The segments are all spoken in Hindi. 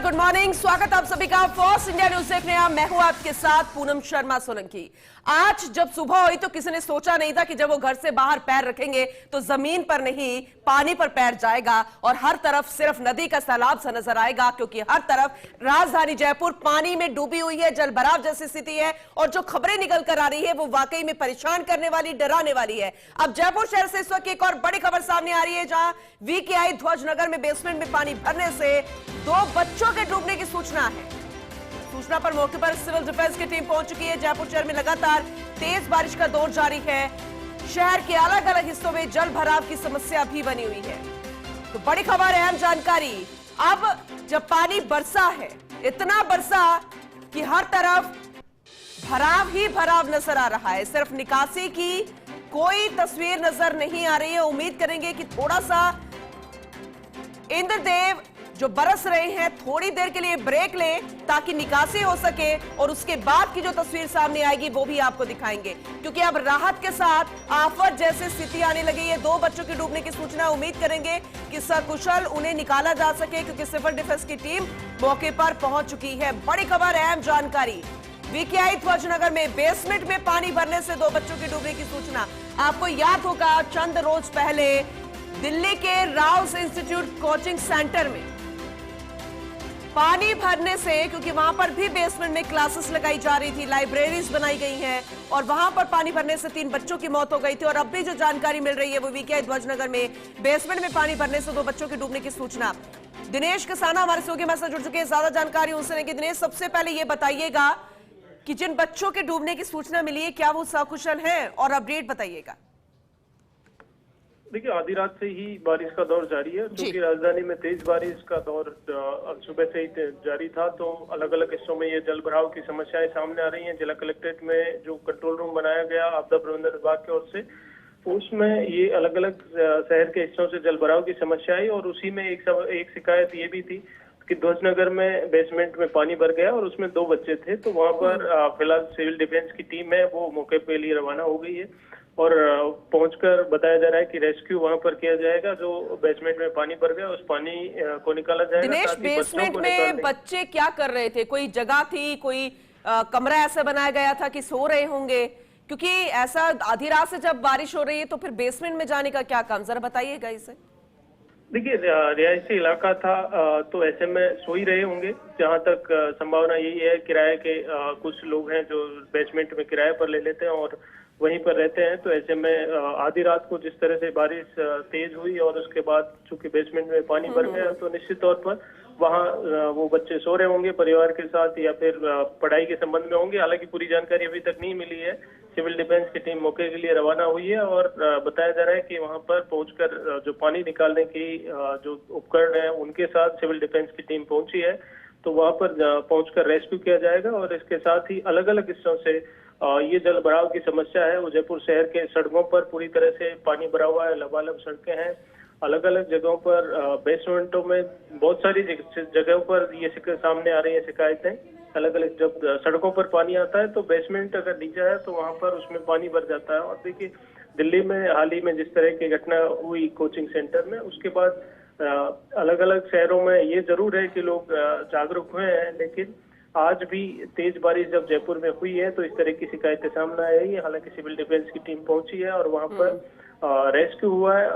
गुड मॉर्निंग, स्वागत आप सभी का फोर्स इंडिया न्यूज देखने हैं। मैं हूं आपके साथ पूनम शर्मा सोलंकी। आज जब सुबह हुई तो किसी ने सोचा नहीं था कि जब वो घर से बाहर पैर रखेंगे तो जमीन पर नहीं पानी पर पैर जाएगा और हर तरफ सिर्फ नदी का सैलाब सा नजर आएगा, क्योंकि हर तरफ राजधानी जयपुर पानी में डूबी हुई है, जलभराव जैसी स्थिति है और जो खबरें निकल कर आ रही है वो वाकई में परेशान करने वाली, डराने वाली है। अब जयपुर शहर से इस वक्त एक और बड़ी खबर सामने आ रही है, जहां वीकेआई ध्वजनगर में बेसमेंट में पानी भरने से 2 बच्चों के डूबने की सूचना है। सूचना पर मौके पर सिविल डिफेंस की टीम पहुंच चुकी है। जयपुर शहर में लगातार तेज बारिश का दौर जारी है। शहर के अलग अलग हिस्सों में जल भराव की समस्या भी बनी हुई है। तो बड़ी खबर, अहम जानकारी। अब जब पानी बरसा है, इतना बरसा कि हर तरफ भराव ही भराव नजर आ रहा है, सिर्फ निकासी की कोई तस्वीर नजर नहीं आ रही है। उम्मीद करेंगे कि थोड़ा सा इंद्रदेव जो बरस रहे हैं थोड़ी देर के लिए ब्रेक लें ताकि निकासी हो सके और उसके बाद की जो तस्वीर सामने आएगी वो भी आपको दिखाएंगे, क्योंकि अब राहत के साथ आफत जैसी स्थिति आने लगी है। 2 बच्चों की डूबने की सूचना। उम्मीद करेंगे कि सकुशल उन्हें निकाला जा सके, क्योंकि सिविल डिफेंस की टीम मौके पर पहुंच चुकी है। बड़ी खबर, अहम जानकारी। वीकेआई ध्वजनगर में बेसमेंट में पानी भरने से 2 बच्चों की डूबने की सूचना। आपको याद होगा चंद रोज पहले दिल्ली के राउस इंस्टीट्यूट कोचिंग सेंटर में पानी भरने से, क्योंकि वहां पर भी बेसमेंट में क्लासेस लगाई जा रही थी, लाइब्रेरीज बनाई गई हैं और वहां पर पानी भरने से 3 बच्चों की मौत हो गई थी। और अब भी जो जानकारी मिल रही है वो वीकेआई ध्वजनगर में बेसमेंट में पानी भरने से 2 बच्चों की डूबने की सूचना। दिनेश कसाना हमारे सहयोगी हमारे साथ जुड़ चुके हैं, ज्यादा जानकारी उनसे लेंगे। दिनेश, सबसे पहले ये बताइएगा कि जिन बच्चों के डूबने की सूचना मिली है क्या वो सकुशल है, और अपडेट बताइएगा। देखिए, आधी रात से ही बारिश का दौर जारी है, क्योंकि राजधानी में तेज बारिश का दौर सुबह से ही जारी था। तो अलग अलग हिस्सों में ये जल भराव की समस्याएं सामने आ रही हैं। जिला कलेक्ट्रेट में जो कंट्रोल रूम बनाया गया आपदा प्रबंधन विभाग की ओर से, उसमें ये अलग अलग शहर के हिस्सों से जल भराव की समस्या आई और उसी में एक शिकायत ये भी थी कि ध्वजनगर में बेसमेंट में पानी भर गया और उसमें 2 बच्चे थे। तो वहां पर फिलहाल सिविल डिफेंस की टीम है वो मौके पे लिए रवाना हो गई है और पहुंचकर बताया जा रहा है कि रेस्क्यू वहां पर किया जाएगा। जो बेसमेंट में पानी भर गया उस पानी को निकाला जाएगा। दिनेश, बेसमेंट में बच्चे क्या कर रहे थे? कोई जगह थी, कोई कमरा ऐसा बनाया गया था कि सो रहे होंगे? क्योंकि ऐसा आधी रात से जब बारिश हो रही है तो फिर बेसमेंट में जाने का क्या काम, जरा बताइएगा इसे। देखिए, रिहायशी इलाका था तो ऐसे में सो ही रहे होंगे। जहां तक संभावना यही है, किराए के कुछ लोग हैं जो बेसमेंट में किराए पर ले लेते हैं और वहीं पर रहते हैं। तो ऐसे में आधी रात को जिस तरह से बारिश तेज हुई और उसके बाद चूंकि बेसमेंट में पानी भर गया, तो निश्चित तौर पर वहाँ वो बच्चे सो रहे होंगे परिवार के साथ या फिर पढ़ाई के संबंध में होंगे। हालांकि पूरी जानकारी अभी तक नहीं मिली है। सिविल डिफेंस की टीम मौके के लिए रवाना हुई है और बताया जा रहा है कि वहां पर पहुंचकर जो पानी निकालने की जो उपकरण है उनके साथ सिविल डिफेंस की टीम पहुंची है। तो वहां पर पहुंचकर रेस्क्यू किया जाएगा और इसके साथ ही अलग अलग हिस्सों से ये जल भराव की समस्या है। उदयपुर शहर के सड़कों पर पूरी तरह से पानी भरा हुआ है, लबालब सड़कें हैं। अलग अलग जगहों पर बेसमेंटों में बहुत सारी जगहों पर ये सामने आ रही है शिकायतें। अलग अलग जब सड़कों पर पानी आता है तो बेसमेंट अगर नीचा है तो वहां पर उसमें पानी भर जाता है। और देखिए, दिल्ली में हाल ही में जिस तरह की घटना हुई कोचिंग सेंटर में, उसके बाद अलग अलग शहरों में ये जरूर है कि लोग जागरूक हुए हैं, लेकिन आज भी तेज बारिश जब जयपुर में हुई है तो इस तरह की शिकायतें सामने आई है। हालांकि सिविल डिफेंस की टीम पहुंची है और वहां पर रेस्क्यू हुआ है।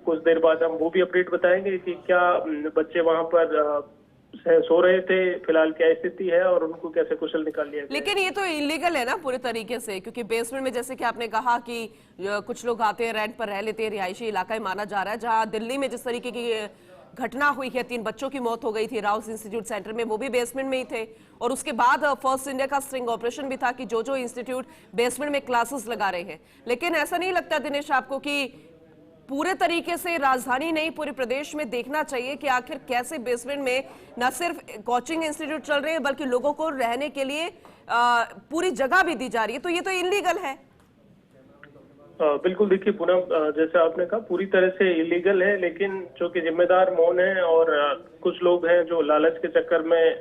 कुछ देर बाद हम वो भी अपडेट बताएंगे कि क्या बच्चे वहां पर सो रहे थे, फिलहाल क्या स्थिति है और उनको कैसे कुशल निकाल लिया गया। लेकिन ये तो इलीगल है ना पूरे तरीके से, क्योंकि बेसमेंट में जैसे कि आपने कहा कि कुछ लोग आते हैं, रेंट पर रह लेते हैं, रिहायशी इलाका ही माना जा रहा है। जहां दिल्ली में जिस तरीके की घटना हुई है, 3 बच्चों की मौत हो गई थी राउस इंस्टीट्यूट सेंटर में, वो भी बेसमेंट में ही थे। और उसके बाद फर्स्ट इंडिया का स्ट्रिंग ऑपरेशन भी था कि जो इंस्टीट्यूट बेसमेंट में क्लासेस लगा रहे हैं। लेकिन ऐसा नहीं लगता दिनेश आपको कि पूरे तरीके से राजधानी नहीं पूरे प्रदेश में देखना चाहिए कि आखिर कैसे बेसमेंट में न सिर्फ कोचिंग इंस्टीट्यूट चल रहे हैं बल्कि लोगों को रहने के लिए पूरी जगह भी दी जा रही है? तो ये तो इलीगल है। बिल्कुल, देखिए पूनम, जैसे आपने कहा पूरी तरह से इलीगल है, लेकिन जो कि जिम्मेदार मौन है और कुछ लोग हैं जो लालच के चक्कर में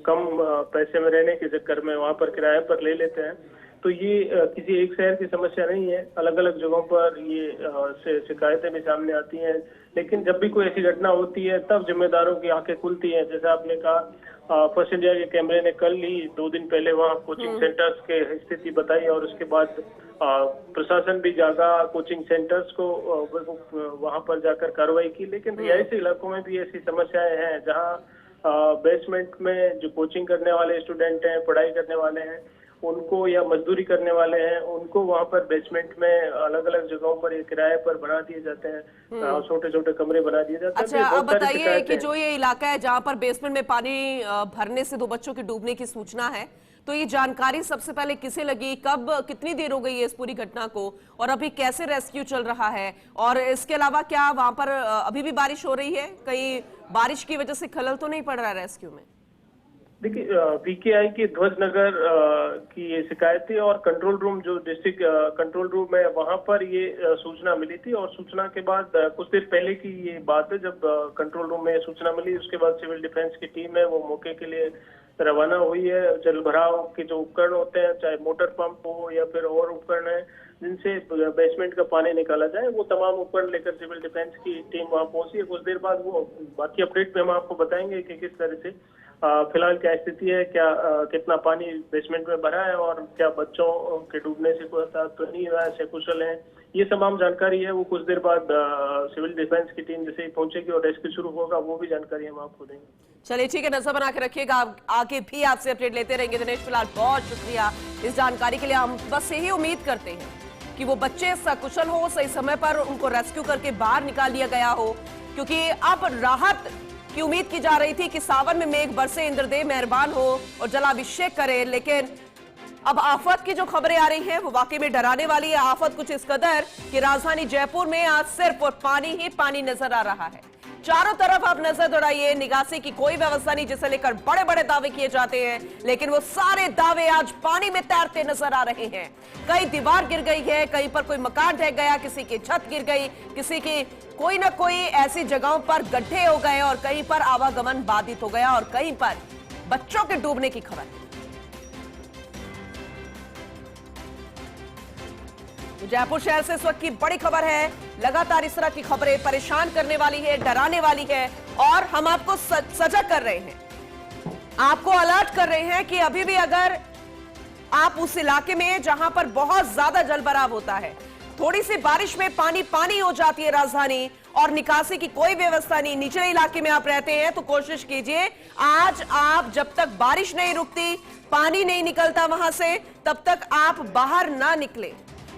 कम पैसे में रहने के चक्कर में वहां पर किराए पर ले लेते हैं। तो ये किसी एक शहर की समस्या नहीं है, अलग अलग जगहों पर ये शिकायतें भी सामने आती हैं। लेकिन जब भी कोई ऐसी घटना होती है तब जिम्मेदारों की आंखें खुलती हैं। जैसे आपने कहा फर्स्ट इंडिया के कैमरे ने कल ही 2 दिन पहले वहाँ कोचिंग सेंटर्स के स्थिति बताई और उसके बाद प्रशासन भी जागा, कोचिंग सेंटर्स को वहां पर जाकर कार्रवाई की। लेकिन रिहायशी इलाकों में भी ऐसी समस्याएं हैं जहाँ बेसमेंट में जो कोचिंग करने वाले स्टूडेंट हैं, पढ़ाई करने वाले हैं, उनको या मजदूरी करने वाले हैं, उनको वहां पर बेसमेंट में अलग अलग जगहों पर ये किराए पर बना दिए जाते हैं, छोटे छोटे कमरे बना दिए जाते हैं। अच्छा, अब बताइए कि जो ये इलाका है जहां पर बेसमेंट में पानी भरने से 2 बच्चों के डूबने की सूचना है, तो ये जानकारी सबसे पहले किसे लगी, कब, कितनी देर हो गई है इस पूरी घटना को, और अभी कैसे रेस्क्यू चल रहा है? और इसके अलावा क्या वहां पर अभी भी बारिश हो रही है? कहीं बारिश की वजह से खलल तो नहीं पड़ रहा है रेस्क्यू में? देखिए, पीकेआई के ध्वजनगर की ये शिकायत थी और कंट्रोल रूम जो डिस्ट्रिक्ट कंट्रोल रूम है वहां पर ये सूचना मिली थी। और सूचना के बाद कुछ देर पहले की ये बात है, जब कंट्रोल रूम में सूचना मिली, उसके बाद सिविल डिफेंस की टीम है वो मौके के लिए रवाना हुई है। जल भराव के जो उपकरण होते हैं, चाहे मोटर पंप हो या फिर और उपकरण है जिनसे बेसमेंट का पानी निकाला जाए, वो तमाम उपकरण लेकर सिविल डिफेंस की टीम वहां पहुंची है। कुछ देर बाद वो बाकी अपडेट में हम आपको बताएंगे कि किस तरह से फिलहाल क्या स्थिति है, क्या कितना पानी बेसमेंट में भरा है और क्या बच्चों के डूबने से कोई तो नहीं हुआ है, सकुशल है। ये तमाम जानकारी है वो कुछ देर बाद सिविल डिफेंस की टीम जैसे ही पहुंचेगी और रेस्क्यू शुरू होगा वो भी जानकारी हम आपको देंगे। चलिए ठीक है, नजर बना के रखिएगा, आगे भी आपसे अपडेट लेते रहेंगे। दिनेश, फिलहाल बहुत शुक्रिया इस जानकारी के लिए। हम बस यही उम्मीद करते हैं कि वो बच्चे सकुशल हो, सही समय पर उनको रेस्क्यू करके बाहर निकाल लिया गया हो, क्योंकि अब राहत की उम्मीद की जा रही थी कि सावन में मेघ बरसे, इंद्रदेव मेहरबान हो और जलाभिषेक करे। लेकिन अब आफत की जो खबरें आ रही हैं वो वाकई में डराने वाली है। आफत कुछ इस कदर कि राजधानी जयपुर में आज सिर्फ और पानी ही पानी नजर आ रहा है। चारों तरफ आप नजर दौड़ाइए, निकासी की कोई व्यवस्था नहीं, जिसे लेकर बड़े बड़े दावे किए जाते हैं, लेकिन वो सारे दावे आज पानी में तैरते नजर आ रहे हैं। कई दीवार गिर गई है, कहीं पर कोई मकान ढह गया, किसी की छत गिर गई, किसी की कोई ना कोई ऐसी जगहों पर गड्ढे हो गए और कहीं पर आवागमन बाधित हो गया और कहीं पर बच्चों के डूबने की खबर। जयपुर शहर से इस वक्त की बड़ी खबर है। लगातार इस तरह की खबरें परेशान करने वाली है, डराने वाली है, और हम आपको सजग कर रहे हैं, आपको अलर्ट कर रहे हैं कि अभी भी अगर आप उस इलाके में जहां पर बहुत ज्यादा जलभराव होता है, थोड़ी सी बारिश में पानी पानी हो जाती है राजधानी और निकासी की कोई व्यवस्था नहीं, निचले इलाके में आप रहते हैं, तो कोशिश कीजिए आज आप जब तक बारिश नहीं रुकती, पानी नहीं निकलता वहां से, तब तक आप बाहर ना निकले।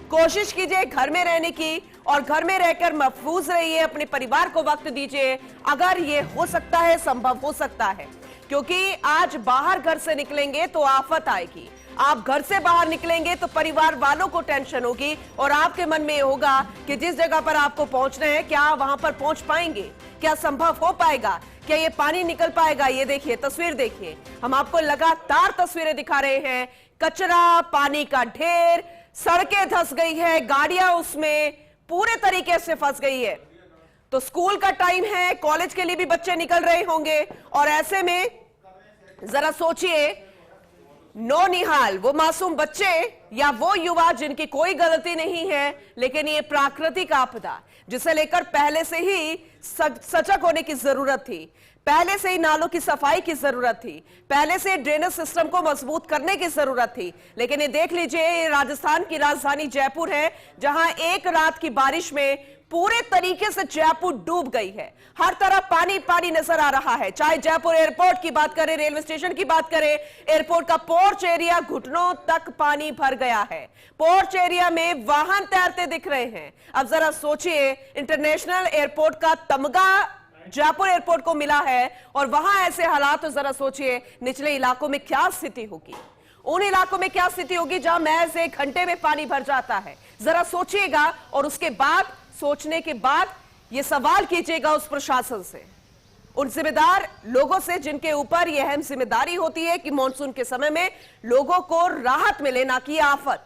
कोशिश कीजिए घर में रहने की और घर में रहकर महफूज रहिए, अपने परिवार को वक्त दीजिए अगर ये हो सकता है, संभव हो सकता है, क्योंकि आज बाहर घर से निकलेंगे तो आफत आएगी। आप घर से बाहर निकलेंगे तो परिवार वालों को टेंशन होगी और आपके मन में ये होगा कि जिस जगह पर आपको पहुंचना है क्या वहां पर पहुंच पाएंगे, क्या संभव हो पाएगा, क्या ये पानी निकल पाएगा। ये देखिए, तस्वीर देखिए, हम आपको लगातार तस्वीरें दिखा रहे हैं, कचरा, पानी का ढेर, सड़कें धंस गई है, गाड़ियां उसमें पूरे तरीके से फंस गई है। तो स्कूल का टाइम है, कॉलेज के लिए भी बच्चे निकल रहे होंगे और ऐसे में जरा सोचिए, नौनिहाल वो मासूम बच्चे या वो युवा जिनकी कोई गलती नहीं है, लेकिन ये प्राकृतिक आपदा जिसे लेकर पहले से ही सजग होने की जरूरत थी, पहले से ही नालों की सफाई की जरूरत थी, पहले से ड्रेनेज सिस्टम को मजबूत करने की जरूरत थी। लेकिन ये देख लीजिए, ये राजस्थान की राजधानी जयपुर है, जहां एक रात की बारिश में पूरे तरीके से जयपुर डूब गई है। हर तरफ पानी पानी नजर आ रहा है, चाहे जयपुर एयरपोर्ट की बात करें, रेलवे स्टेशन की बात करें, एयरपोर्ट का पोर्च एरिया घुटनों तक पानी भर गया है। पोर्च एरिया में वाहन तैरते दिख रहे हैं। अब जरा सोचिए, इंटरनेशनल एयरपोर्ट का तमगा जयपुर एयरपोर्ट को मिला है और वहां ऐसे हालात, तो जरा सोचिए निचले इलाकों में क्या स्थिति होगी, उन इलाकों में क्या स्थिति होगी जहां महज 1 घंटे में पानी भर जाता है। जरा सोचिएगा और उसके बाद, सोचने के बाद यह सवाल कीजिएगा उस प्रशासन से, उन जिम्मेदार लोगों से जिनके ऊपर यह अहम जिम्मेदारी होती है कि मानसून के समय में लोगों को राहत मिले, ना कि आफत।